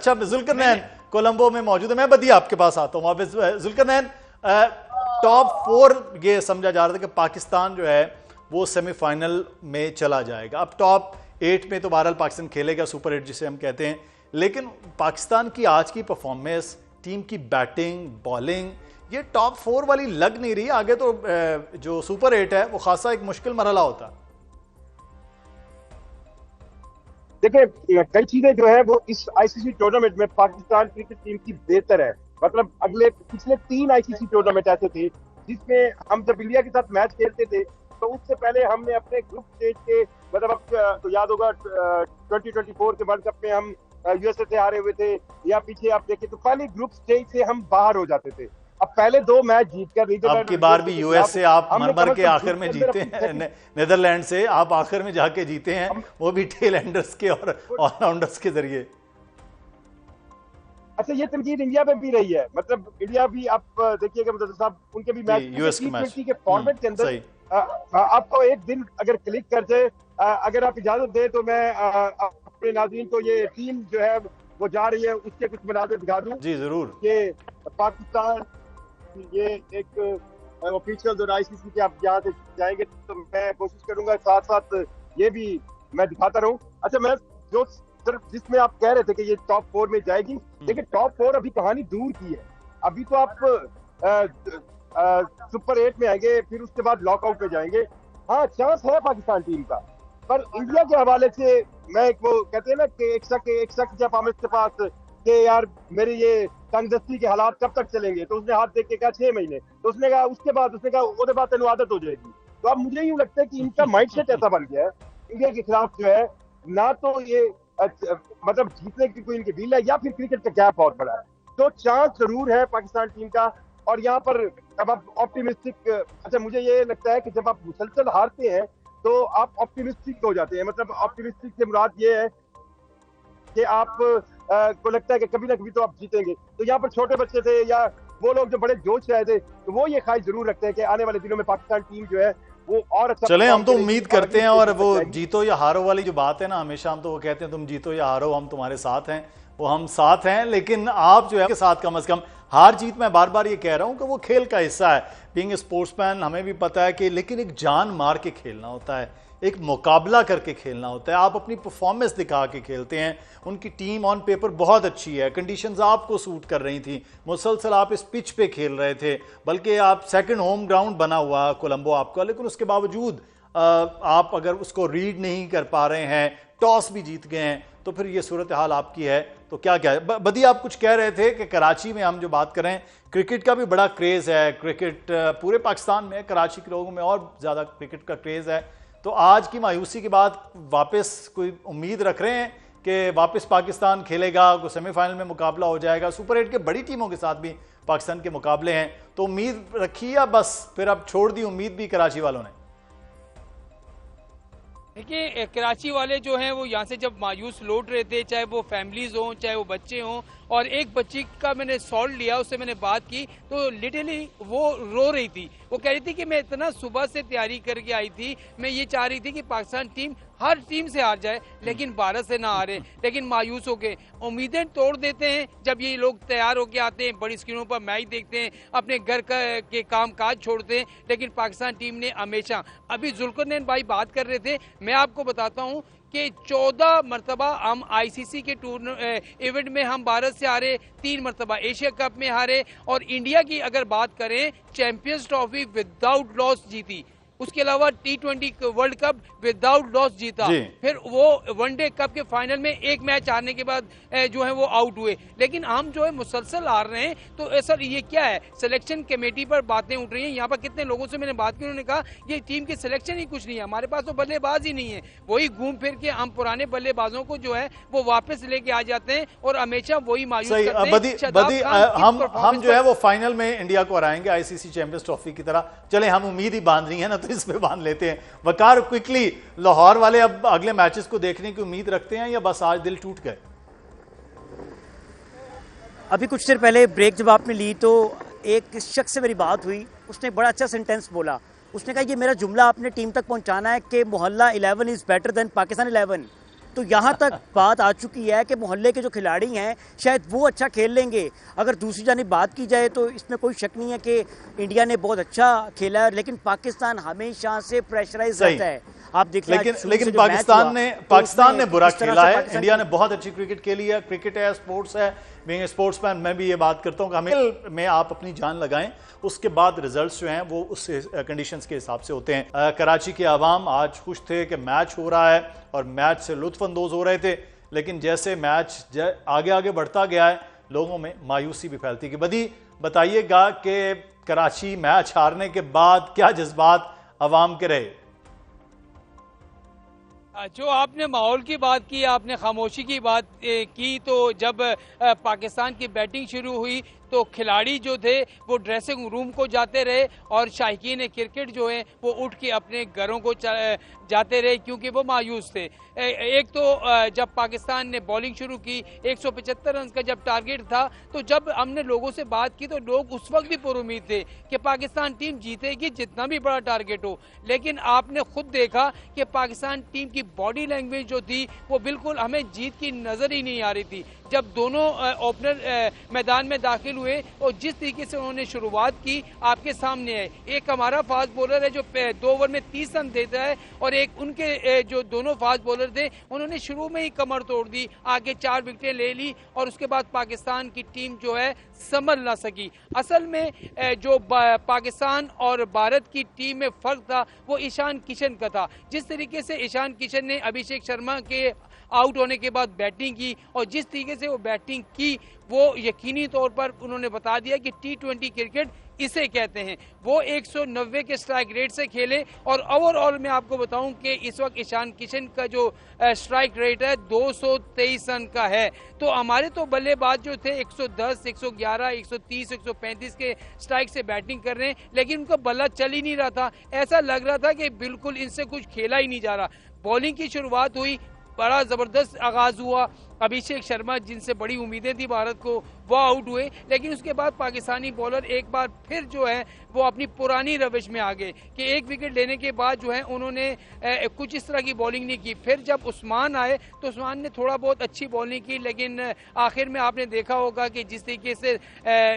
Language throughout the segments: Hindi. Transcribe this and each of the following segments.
अच्छा, जुल्करनैन कोलंबो में मौजूद है। मैं बदिया आपके पास आता हूँ वापस। जुल्करनैन, टॉप 4 ये समझा जा रहा था कि पाकिस्तान जो है वो सेमीफाइनल में चला जाएगा। अब टॉप 8 में तो बहरहाल पाकिस्तान खेलेगा, सुपर 8 जिसे हम कहते हैं, लेकिन पाकिस्तान की आज की परफॉर्मेंस, टीम की बैटिंग, बॉलिंग, ये टॉप 4 वाली लग नहीं रही। आगे तो जो सुपर 8 है वो खासा एक मुश्किल मरहला होता। देखिए, कई चीजें जो है वो इस आईसीसी टूर्नामेंट में पाकिस्तान क्रिकेट टीम की बेहतर है। मतलब पिछले 3 आईसीसी टूर्नामेंट ऐसे थे जिसमें हम जब इंडिया के साथ मैच खेलते थे तो उससे पहले हमने अपने ग्रुप स्टेज के, मतलब अब तो याद होगा 2024 के वर्ल्ड कप में हम यूएसए से हारे हुए थे, या पीछे आप देखिए तो पहले ग्रुप स्टेज से हम बाहर हो जाते थे। अब पहले 2 मैच जीतकर अब की बार भी यूएस से आप मर के आखिर में जीते हैं, नेदरलैंड से आप आखिर में जाके जीते हैं, वो भी टेल एंडर्स के और ऑलराउंडर्स के जरिए। अच्छा, ये तनकीद इंडिया में भी रही है। मतलब इंडिया भी आप देखिएगा, मतलब साहब उनके भी मैच T20 के फॉर्मेट के अंदर आपको एक दिन अगर क्लिक कर जाए, अगर आप इजाजत दें तो मैं अपने नाज़रीन को ये टीम जो है वो जा रही है उसके कुछ मनाज़िर दिखा दूं। जी जरूर। ये पाकिस्तान, ये एक ऑफिशियल और आईसीसी के आप यहाँ से जाएंगे तो मैं कोशिश करूंगा साथ साथ ये भी मैं दिखाता रहूं। अच्छा, मैं जो सिर्फ जिसमें आप कह रहे थे कि ये टॉप 4 में जाएगी, देखिए टॉप 4 अभी कहानी दूर की है। अभी तो आप सुपर 8 में आएंगे, फिर उसके बाद लॉकआउट में जाएंगे। हाँ, चांस है पाकिस्तान टीम का, पर इंडिया के हवाले से मैं वो कहते हैं ना कि एक शख्स जब हम इसके पास कि यार मेरी ये तंगदस्ती के हालात कब तक चलेंगे, तो उसने हाथ देख के कहा 6 महीने। तो उसने कहा उसके बाद उसके बाद तेन आदत हो जाएगी। तो अब मुझे यूं लगता है कि इनका माइंडसेट ऐसा बन गया है इंडिया के खिलाफ जो है, ना तो ये मतलब जीतने की कोई इनकी डील है, या फिर क्रिकेट का गैप बहुत बड़ा है। तो चांस जरूर है पाकिस्तान टीम का। और यहाँ पर अब आप ऑप्टिमिस्टिक, अच्छा मुझे ये लगता है कि जब आप मुसलसल हारते हैं तो आप ऑप्टिमिस्टिक हो जाते हैं। मतलब ऑप्टिमिस्टिक से मुराद ये है कि आप को लगता है कि कभी ना कभी तो आप जीतेंगे। तो यहाँ पर छोटे बच्चे थे या वो लोग जो बड़े जोश से आए थे, तो वो ये ख्वाहिश जरूर रखते हैं कि आने वाले दिनों में पाकिस्तान टीम जो है वो और अच्छा। चले, हम तो उम्मीद करते हैं, और वो जीतो या हारो वाली जो बात है ना, हमेशा हम तो वो कहते हैं तुम जीतो या हारो हम तुम्हारे साथ हैं, वो हम साथ हैं। लेकिन आप जो है के साथ कम से कम हार जीत, मैं बार बार ये कह रहा हूं कि वो खेल का हिस्सा है। बीइंग ए स्पोर्ट्समैन हमें भी पता है कि, लेकिन एक जान मार के खेलना होता है, एक मुकाबला करके खेलना होता है। आप अपनी परफॉर्मेंस दिखा के खेलते हैं। उनकी टीम ऑन पेपर बहुत अच्छी है, कंडीशंस आपको सूट कर रही थी, मुसलसल आप इस पिच पे खेल रहे थे, बल्कि आप सेकंड होम ग्राउंड बना हुआ कोलंबो आपका, लेकिन उसके बावजूद आप अगर उसको रीड नहीं कर पा रहे हैं, टॉस भी जीत गए हैं, तो फिर ये सूरत हाल आपकी है। तो क्या क्या है बदी, आप कुछ कह रहे थे कि कराची में हम जो बात करें, क्रिकेट का भी बड़ा क्रेज़ है, क्रिकेट पूरे पाकिस्तान में, कराची के लोगों में और ज़्यादा क्रिकेट का क्रेज़ है। तो आज की मायूसी के बाद वापस कोई उम्मीद रख रहे हैं कि वापस पाकिस्तान खेलेगा, कोई सेमीफाइनल में मुकाबला हो जाएगा? सुपर 8 के बड़ी टीमों के साथ भी पाकिस्तान के मुकाबले हैं, तो उम्मीद रखी या बस फिर अब छोड़ दी उम्मीद भी कराची वालों ने? देखिए, कराची वाले जो हैं वो यहाँ से जब मायूस लौट रहे थे, चाहे वो फैमिलीज हों चाहे वो बच्चे हों, और एक बच्ची का मैंने सॉल्व लिया, उससे मैंने बात की तो लिटरली वो रो रही थी। वो कह रही थी कि मैं इतना सुबह से तैयारी करके आई थी, मैं ये चाह रही थी कि पाकिस्तान टीम हर टीम से हार जाए लेकिन भारत से ना हारे, लेकिन मायूस होके उम्मीदें तोड़ देते हैं। जब ये लोग तैयार होके आते हैं, बड़ी स्क्रीनों पर मैच देखते हैं, अपने घर के काम काज छोड़ते हैं, लेकिन पाकिस्तान टीम ने हमेशा, अभी जुल्करनैन भाई बात कर रहे थे, मैं आपको बताता हूँ कि 14 मरतबा हम आईसीसी के इवेंट में हम भारत से हारे, 3 मरतबा एशिया कप में हारे, और इंडिया की अगर बात करें चैंपियंस ट्रॉफी विदाउट लॉस जीती, उसके अलावा T20 world cup without loss जीता, फिर वो वनडे कप के फाइनल में एक मैच हारने के बाद जो है वो आउट हुए। लेकिन हम जो है मुसलसल हार रहे हैं। तो सर ये क्या है? सिलेक्शन कमेटी पर बातें उठ रही हैं। यहाँ पर कितने लोगों से मैंने बात की, उन्होंने कहा ये टीम की सिलेक्शन ही कुछ नहीं है, हमारे पास तो बल्लेबाज ही नहीं है। वही घूम फिर के हम पुराने बल्लेबाजों को जो है वो वापस लेके आ जाते हैं और हमेशा वही मायूस करते हैं। हम जो है वो फाइनल में इंडिया को हराएंगे आईसीसी चैंपियंस ट्रॉफी की तरह। चले, हम उम्मीद ही बांध रही है ना, तो इसमें बांध लेते हैं। वकार, क्विकली, लाहौर वाले अब अगले मैचेस को देखने की उम्मीद रखते हैं या बस आज दिल टूट गए? अभी कुछ देर पहले ब्रेक जब आपने ली तो एक शख्स से मेरी बात हुई, उसने बड़ा अच्छा सेंटेंस बोला। उसने कहा ये मेरा जुमला आपने टीम तक पहुंचाना है कि मोहल्ला 11 इज बेटर देन पाकिस्तान 11, तो यहाँ तक बात आ चुकी है कि मोहल्ले के जो खिलाड़ी हैं शायद वो अच्छा खेल लेंगे। अगर दूसरी जानिब बात की जाए तो इसमें कोई शक नहीं है कि इंडिया ने बहुत अच्छा खेला है, लेकिन पाकिस्तान हमेशा से प्रेशराइज रहता है। आप देख लेकिन पाकिस्तान ने बुरा खेला है। इंडिया ने बहुत अच्छी क्रिकेट खेली है। क्रिकेट है, स्पोर्ट्स है। बीइंग ए स्पोर्ट्समैन मैं भी ये बात करता हूँ कि हमें में आप अपनी जान लगाएं, उसके बाद रिजल्ट्स जो हैं वो उस कंडीशंस के हिसाब से होते हैं। कराची के आवाम आज खुश थे कि मैच हो रहा है और मैच से लुत्फानंदोज हो रहे थे, लेकिन जैसे मैच आगे आगे बढ़ता गया है लोगों में मायूसी भी फैलती है। बदी बताइएगा कि कराची मैच हारने के बाद क्या जज्बात आवाम के रहे? जो आपने माहौल की बात की, आपने खामोशी की बात की, तो जब पाकिस्तान की बैटिंग शुरू हुई तो खिलाड़ी जो थे वो ड्रेसिंग रूम को जाते रहे और शायकीन क्रिकेट जो है वो उठ के अपने घरों को जाते रहे क्योंकि वो मायूस थे। एक तो जब पाकिस्तान ने बॉलिंग शुरू की 175 रन का जब टारगेट था, तो जब हमने लोगों से बात की तो लोग उस वक्त भी पुरुमीद थे कि पाकिस्तान टीम जीतेगी जितना भी बड़ा टारगेट हो। लेकिन आपने खुद देखा कि पाकिस्तान टीम की बॉडी लैंग्वेज जो थी वो बिल्कुल हमें जीत की नजर ही नहीं आ रही थी। जब दोनों ओपनर मैदान में दाखिल हुए और जिस तरीके से उन्होंने शुरुआत की आपके सामने है। एक हमारा फास्ट बॉलर है जो 2 ओवर में 30 रन देता है और एक उनके जो दोनों फास्ट बॉलर थे उन्होंने शुरू में ही कमर तोड़ दी, आगे 4 विकेटें ले ली और उसके बाद पाकिस्तान की टीम जो है संभल ना सकी। असल में जो पाकिस्तान और भारत की टीम में फर्क था वो ईशान किशन का था। जिस तरीके से ईशान किशन ने अभिषेक शर्मा के आउट होने के बाद बैटिंग की और जिस तरीके से वो बैटिंग की वो यकीनी तौर पर उन्होंने बता दिया कि T20 क्रिकेट इसे कहते हैं। वो 190 के स्ट्राइक रेट से खेले और ओवरऑल मैं आपको बताऊं कि इस वक्त ईशान किशन का जो स्ट्राइक रेट है 223 रन का है। तो हमारे तो बल्लेबाज जो थे 110, 111, 130, 135 के स्ट्राइक से बैटिंग कर रहे हैं, लेकिन उनका बल्ला चल ही नहीं रहा था। ऐसा लग रहा था कि बिल्कुल इनसे कुछ खेला ही नहीं जा रहा। बॉलिंग की शुरुआत हुई, बड़ा जबरदस्त आगाज हुआ। अभिषेक शर्मा जिनसे बड़ी उम्मीदें थी भारत को वो आउट हुए, लेकिन उसके बाद पाकिस्तानी बॉलर एक बार फिर जो है वो अपनी पुरानी रविश में आ गए कि एक विकेट लेने के बाद जो है उन्होंने कुछ इस तरह की बॉलिंग नहीं की। फिर जब उस्मान आए तो उस्मान ने थोड़ा बहुत अच्छी बॉलिंग की, लेकिन आखिर में आपने देखा होगा कि जिस तरीके से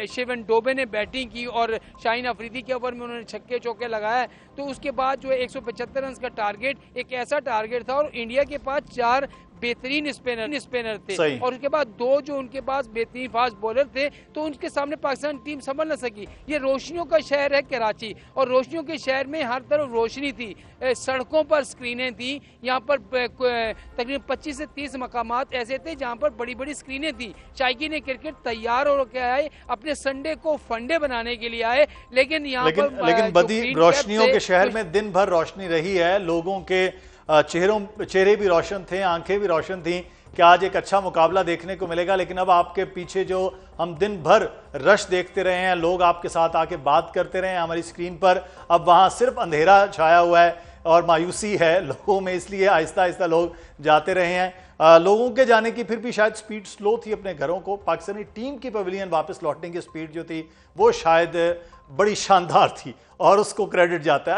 शिवन डोबे ने बैटिंग की और शाहीन अफरीदी के ओवर में उन्होंने छक्के चौके लगाया, तो उसके बाद जो है 175 रन का टारगेट एक ऐसा टारगेट था और इंडिया के पास 4 बेहतरीन स्पिनर थे और उसके बाद 2 जो उनके पास बेहतरीन फास्ट बॉलर थे, तो उनके सामने पाकिस्तान टीम संभल न सकी। ये रोशनियों का शहर है कराची और रोशनियों के शहर में हर तरफ रोशनी थी, सड़कों पर स्क्रीनें थी। यहाँ पर तकरीबन 25 से 30 मकामात ऐसे थे जहाँ पर बड़ी बड़ी स्क्रीनें थी। शायकीन क्रिकेट तैयार हो के आए, अपने संडे को फंडे बनाने के लिए आए, लेकिन यहाँ पर लेकिन बदी रोशनियों के शहर में दिन भर रोशनी रही है। लोगों के चेहरे भी रोशन थे, आंखें भी रोशन थी कि आज एक अच्छा मुकाबला देखने को मिलेगा। लेकिन अब आपके पीछे जो हम दिन भर रश देखते रहे हैं, लोग आपके साथ आके बात करते रहे हैं हमारी स्क्रीन पर, अब वहां सिर्फ अंधेरा छाया हुआ है और मायूसी है लोगों में, इसलिए आहिस्ता आहिस्ता लोग जाते रहे हैं। लोगों के जाने की फिर भी शायद स्पीड स्लो थी अपने घरों को। पाकिस्तानी टीम की पवेलियन वापस लौटने की स्पीड जो थी वो शायद बड़ी शानदार थी और उसको क्रेडिट जाता है।